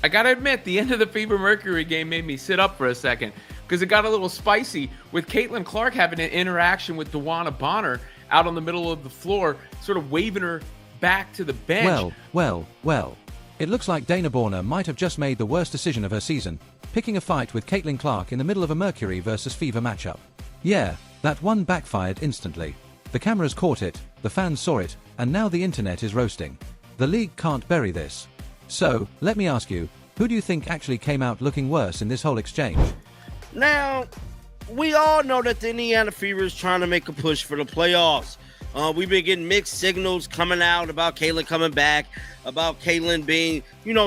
I gotta admit, the end of the Fever Mercury game made me sit up for a second because it got a little spicy with Caitlin Clark having an interaction with Dewanna Bonner out on the middle of the floor, sort of waving her back to the bench. Well. It looks like Dewanna Bonner might have just made the worst decision of her season, picking a fight with Caitlin Clark in the middle of a Mercury versus Fever matchup. Yeah, that one backfired instantly. The cameras caught it, the fans saw it, and now the internet is roasting. The league can't bury this. So, let me ask you, who do you think actually came out looking worse in this whole exchange? Now, we all know that the Indiana Fever is trying to make a push for the playoffs. We've been getting mixed signals coming out about Caitlin coming back, about Caitlin being,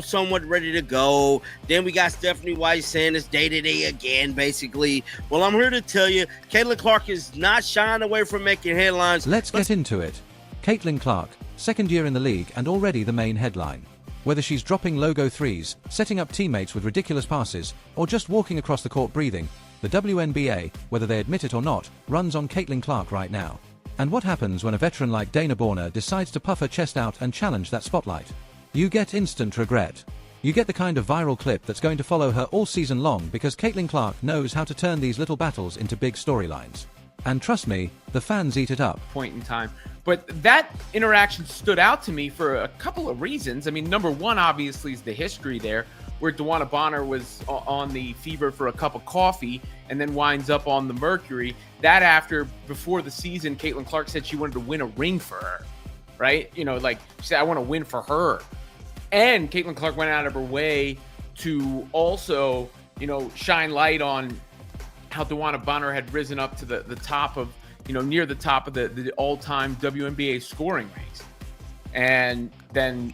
somewhat ready to go. Then we got Stephanie White saying it's day-to-day again, basically. Well, I'm here to tell you, Caitlin Clark is not shying away from making headlines. Let's get into it. Caitlin Clark, second year in the league and already the main headline. Whether she's dropping logo threes, setting up teammates with ridiculous passes, or just walking across the court breathing, the WNBA, whether they admit it or not, runs on Caitlin Clark right now. And what happens when a veteran like Dewanna Bonner decides to puff her chest out and challenge that spotlight? You get instant regret. You get the kind of viral clip that's going to follow her all season long because Caitlin Clark knows how to turn these little battles into big storylines. And trust me, the fans eat it up. Point in time. But that interaction stood out to me for a couple of reasons. I mean, number one, obviously, is the history there, where Dewanna Bonner was on the Fever for a cup of coffee and then winds up on the Mercury. Before the season, Caitlin Clark said she wanted to win a ring for her, right? She said, I want to win for her. And Caitlin Clark went out of her way to also, shine light on how Dewanna Bonner had risen up to the top of, near the top of the all-time WNBA scoring ranks. And then,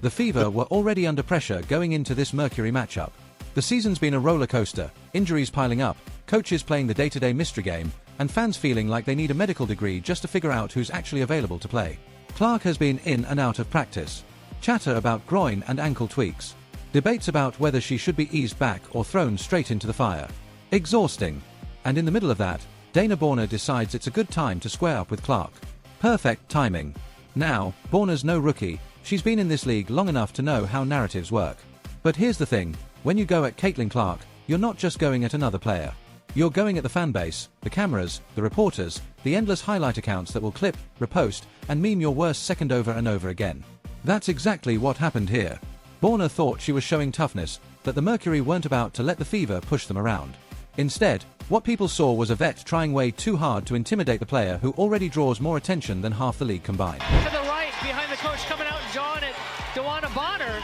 The Fever were already under pressure going into this Mercury matchup. The season's been a roller coaster, injuries piling up, coaches playing the day-to-day mystery game, and fans feeling like they need a medical degree just to figure out who's actually available to play. Clark has been in and out of practice. Chatter about groin and ankle tweaks. Debates about whether she should be eased back or thrown straight into the fire. Exhausting. And in the middle of that, Dewanna Bonner decides it's a good time to square up with Clark. Perfect timing. Now, Bonner's no rookie, she's been in this league long enough to know how narratives work. But here's the thing, when you go at Caitlin Clark, you're not just going at another player. You're going at the fan base, the cameras, the reporters, the endless highlight accounts that will clip, repost, and meme your worst second over and over again. That's exactly what happened here. Bonner thought she was showing toughness, that the Mercury weren't about to let the Fever push them around. Instead, what people saw was a vet trying way too hard to intimidate the player who already draws more attention than half the league combined. To the right, behind the coach, coming out and jawing at Dewanna Bonner.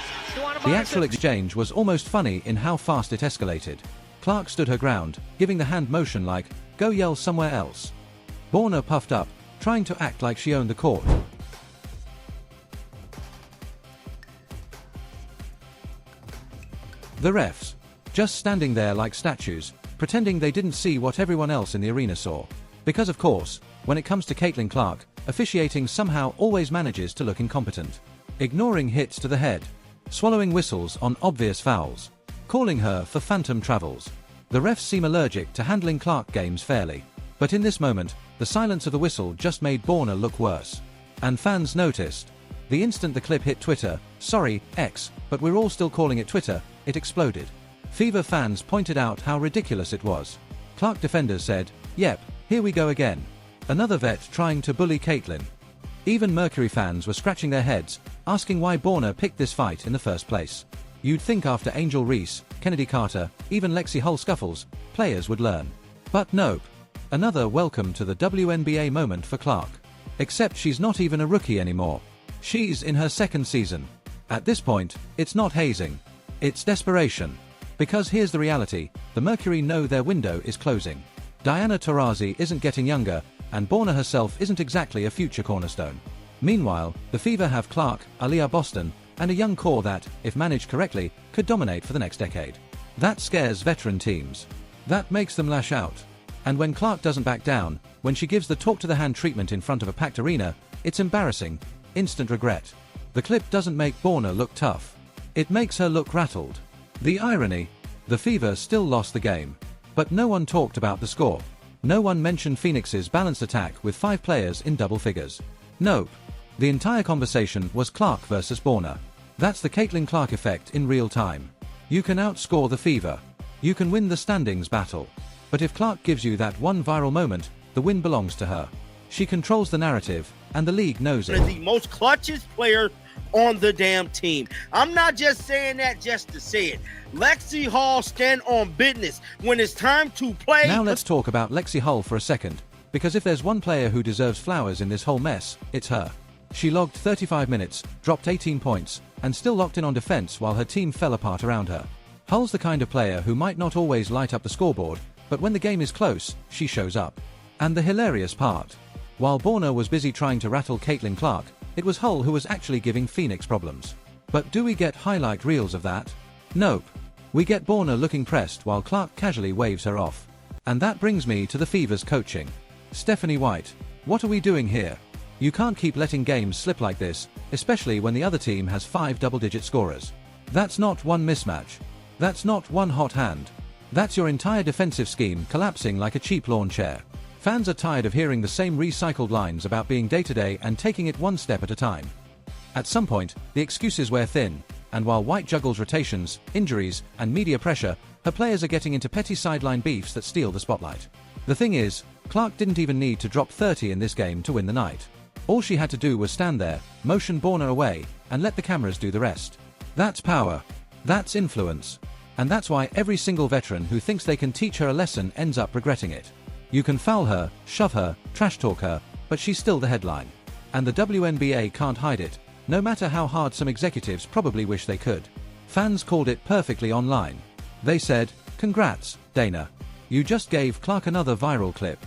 The actual exchange was almost funny in how fast it escalated. Clark stood her ground, giving the hand motion like, go yell somewhere else. Bonner puffed up, trying to act like she owned the court. The refs, just standing there like statues, pretending they didn't see what everyone else in the arena saw. Because of course, when it comes to Caitlin Clark, officiating somehow always manages to look incompetent. Ignoring hits to the head, swallowing whistles on obvious fouls, calling her for phantom travels. The refs seem allergic to handling Clark games fairly. But in this moment, the silence of the whistle just made Bonner look worse. And fans noticed. The instant the clip hit Twitter, sorry, X, but we're all still calling it Twitter, it exploded. Fever fans pointed out how ridiculous it was. Clark defenders said, yep, here we go again. Another vet trying to bully Caitlin. Even Mercury fans were scratching their heads, asking why Bonner picked this fight in the first place. You'd think after Angel Reese, Kennedy Carter, even Lexi Hull scuffles, players would learn. But nope. Another welcome to the WNBA moment for Clark. Except she's not even a rookie anymore. She's in her second season. At this point, it's not hazing. It's desperation. Because here's the reality, the Mercury know their window is closing. Diana Taurasi isn't getting younger, and Bonner herself isn't exactly a future cornerstone. Meanwhile, the Fever have Clark, Aaliyah Boston, and a young core that, if managed correctly, could dominate for the next decade. That scares veteran teams. That makes them lash out. And when Clark doesn't back down, when she gives the talk-to-the-hand treatment in front of a packed arena, it's embarrassing. Instant regret. The clip doesn't make Bonner look tough. It makes her look rattled. The irony. The Fever still lost the game. But no one talked about the score. No one mentioned Phoenix's balanced attack with 5 players in double figures. Nope. The entire conversation was Clark versus Bonner. That's the Caitlin Clark effect in real time. You can outscore the Fever. You can win the standings battle. But if Clark gives you that one viral moment, the win belongs to her. She controls the narrative, and the league knows it. The most clutchest player on the damn team. I'm not just saying that just to say it. Lexi Hall stand on business when it's time to play. Now let's talk about Lexi Hull for a second, because if there's one player who deserves flowers in this whole mess, it's her. She logged 35 minutes, dropped 18 points, and still locked in on defense while her team fell apart around her. Hull's the kind of player who might not always light up the scoreboard, but when the game is close, she shows up. And the hilarious part. While Bonner was busy trying to rattle Caitlin Clark, it was Hull who was actually giving Phoenix problems. But do we get highlight reels of that? Nope. We get Bonner looking pressed while Clark casually waves her off. And that brings me to the Fever's coaching. Stephanie White, what are we doing here? You can't keep letting games slip like this, especially when the other team has 5 double-digit scorers. That's not one mismatch. That's not one hot hand. That's your entire defensive scheme collapsing like a cheap lawn chair. Fans are tired of hearing the same recycled lines about being day-to-day and taking it one step at a time. At some point, the excuses wear thin, and while White juggles rotations, injuries, and media pressure, her players are getting into petty sideline beefs that steal the spotlight. The thing is, Clark didn't even need to drop 30 in this game to win the night. All she had to do was stand there, motion Bonner away, and let the cameras do the rest. That's power. That's influence. And that's why every single veteran who thinks they can teach her a lesson ends up regretting it. You can foul her, shove her, trash talk her, but she's still the headline. And the WNBA can't hide it, no matter how hard some executives probably wish they could. Fans called it perfectly online. They said, "Congrats, Dana. You just gave Clark another viral clip."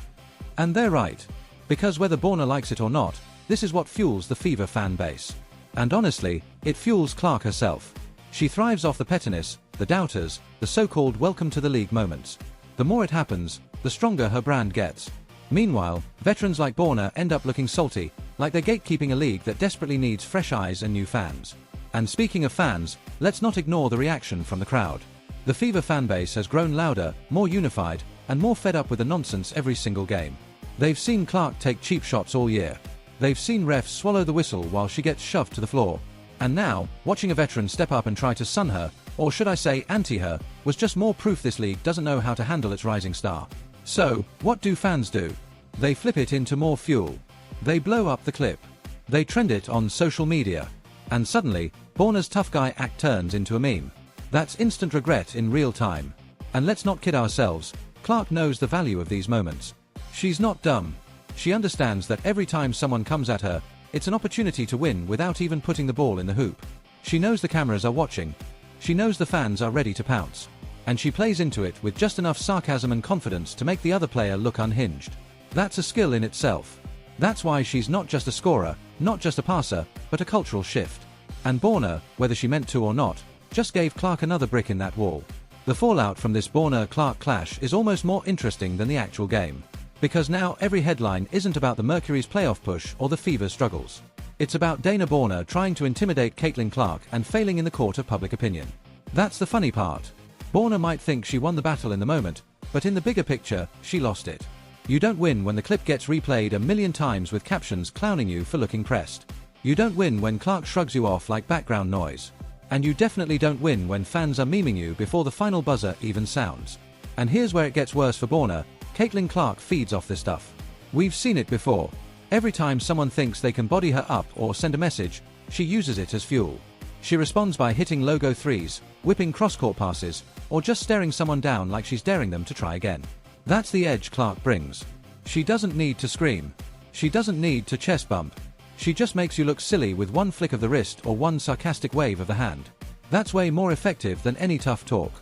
And they're right. Because whether Bonner likes it or not, this is what fuels the Fever fan base. And honestly, it fuels Clark herself. She thrives off the pettiness, the doubters, the so-called welcome to the league moments. The more it happens, the stronger her brand gets. Meanwhile, veterans like Bonner end up looking salty, like they're gatekeeping a league that desperately needs fresh eyes and new fans. And speaking of fans, let's not ignore the reaction from the crowd. The Fever fanbase has grown louder, more unified, and more fed up with the nonsense every single game. They've seen Clark take cheap shots all year. They've seen refs swallow the whistle while she gets shoved to the floor. And now, watching a veteran step up and try to sun her, or should I say anti her, was just more proof this league doesn't know how to handle its rising star. So, what do fans do? They flip it into more fuel. They blow up the clip. They trend it on social media. And suddenly, Bonner's tough guy act turns into a meme. That's instant regret in real time. And let's not kid ourselves, Clark knows the value of these moments. She's not dumb. She understands that every time someone comes at her, it's an opportunity to win without even putting the ball in the hoop. She knows the cameras are watching. She knows the fans are ready to pounce. And she plays into it with just enough sarcasm and confidence to make the other player look unhinged. That's a skill in itself. That's why she's not just a scorer, not just a passer, but a cultural shift. And Bonner, whether she meant to or not, just gave Clark another brick in that wall. The fallout from this Bonner-Clark clash is almost more interesting than the actual game. Because now every headline isn't about the Mercury's playoff push or the Fever's struggles. It's about Dana Bonner trying to intimidate Caitlin Clark and failing in the court of public opinion. That's the funny part. Bonner might think she won the battle in the moment, but in the bigger picture, she lost it. You don't win when the clip gets replayed a million times with captions clowning you for looking pressed. You don't win when Clark shrugs you off like background noise. And you definitely don't win when fans are memeing you before the final buzzer even sounds. And here's where it gets worse for Bonner. Caitlin Clark feeds off this stuff. We've seen it before. Every time someone thinks they can body her up or send a message, she uses it as fuel. She responds by hitting logo threes, whipping cross-court passes, or just staring someone down like she's daring them to try again. That's the edge Clark brings. She doesn't need to scream. She doesn't need to chest bump. She just makes you look silly with one flick of the wrist or one sarcastic wave of the hand. That's way more effective than any tough talk.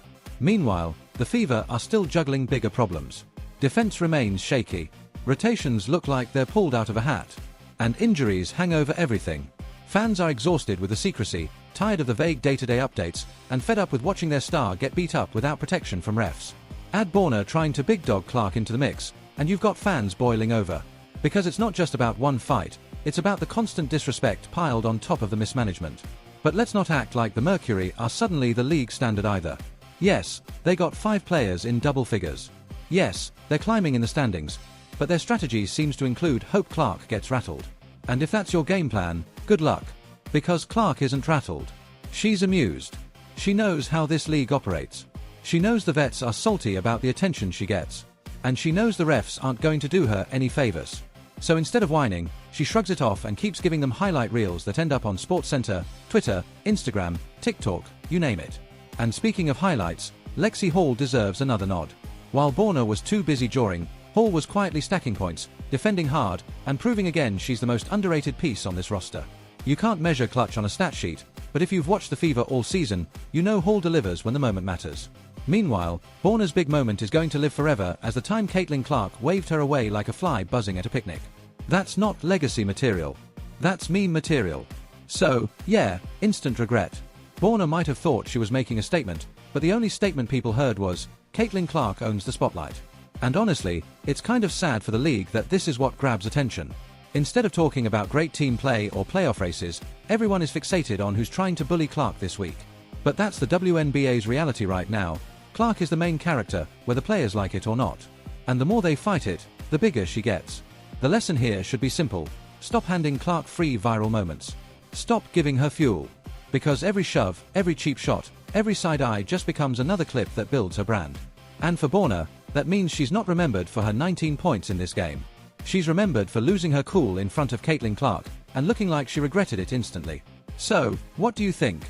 Meanwhile, the Fever are still juggling bigger problems. Defense remains shaky. Rotations look like they're pulled out of a hat. And injuries hang over everything. Fans are exhausted with the secrecy, tired of the vague day-to-day updates, and fed up with watching their star get beat up without protection from refs. Add Bonner trying to big dog Clark into the mix, and you've got fans boiling over. Because it's not just about one fight, it's about the constant disrespect piled on top of the mismanagement. But let's not act like the Mercury are suddenly the league standard either. Yes, they got 5 players in double figures. Yes, they're climbing in the standings, but their strategy seems to include hope Clark gets rattled. And if that's your game plan, good luck. Because Clark isn't rattled. She's amused. She knows how this league operates. She knows the vets are salty about the attention she gets. And she knows the refs aren't going to do her any favors. So instead of whining, she shrugs it off and keeps giving them highlight reels that end up on SportsCenter, Twitter, Instagram, TikTok, you name it. And speaking of highlights, Lexi Hall deserves another nod. While Bonner was too busy jawing, Hall was quietly stacking points, defending hard, and proving again she's the most underrated piece on this roster. You can't measure clutch on a stat sheet, but if you've watched the Fever all season, you know Hall delivers when the moment matters. Meanwhile, Bonner's big moment is going to live forever as the time Caitlin Clark waved her away like a fly buzzing at a picnic. That's not legacy material. That's meme material. So, yeah, instant regret. Bonner might have thought she was making a statement, but the only statement people heard was, Caitlin Clark owns the spotlight. And honestly, it's kind of sad for the league that this is what grabs attention. Instead of talking about great team play or playoff races, everyone is fixated on who's trying to bully Clark this week. But that's the WNBA's reality right now. Clark is the main character, whether players like it or not. And the more they fight it, the bigger she gets. The lesson here should be simple. Stop handing Clark free viral moments. Stop giving her fuel. Because every shove, every cheap shot, every side eye just becomes another clip that builds her brand. And for Bonner, that means she's not remembered for her 19 points in this game. She's remembered for losing her cool in front of Caitlin Clark, and looking like she regretted it instantly. So, what do you think?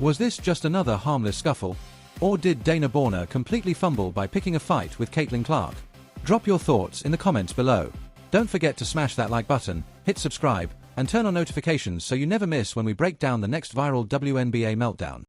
Was this just another harmless scuffle? Or did Dewanna Bonner completely fumble by picking a fight with Caitlin Clark? Drop your thoughts in the comments below. Don't forget to smash that like button, hit subscribe, and turn on notifications so you never miss when we break down the next viral WNBA meltdown.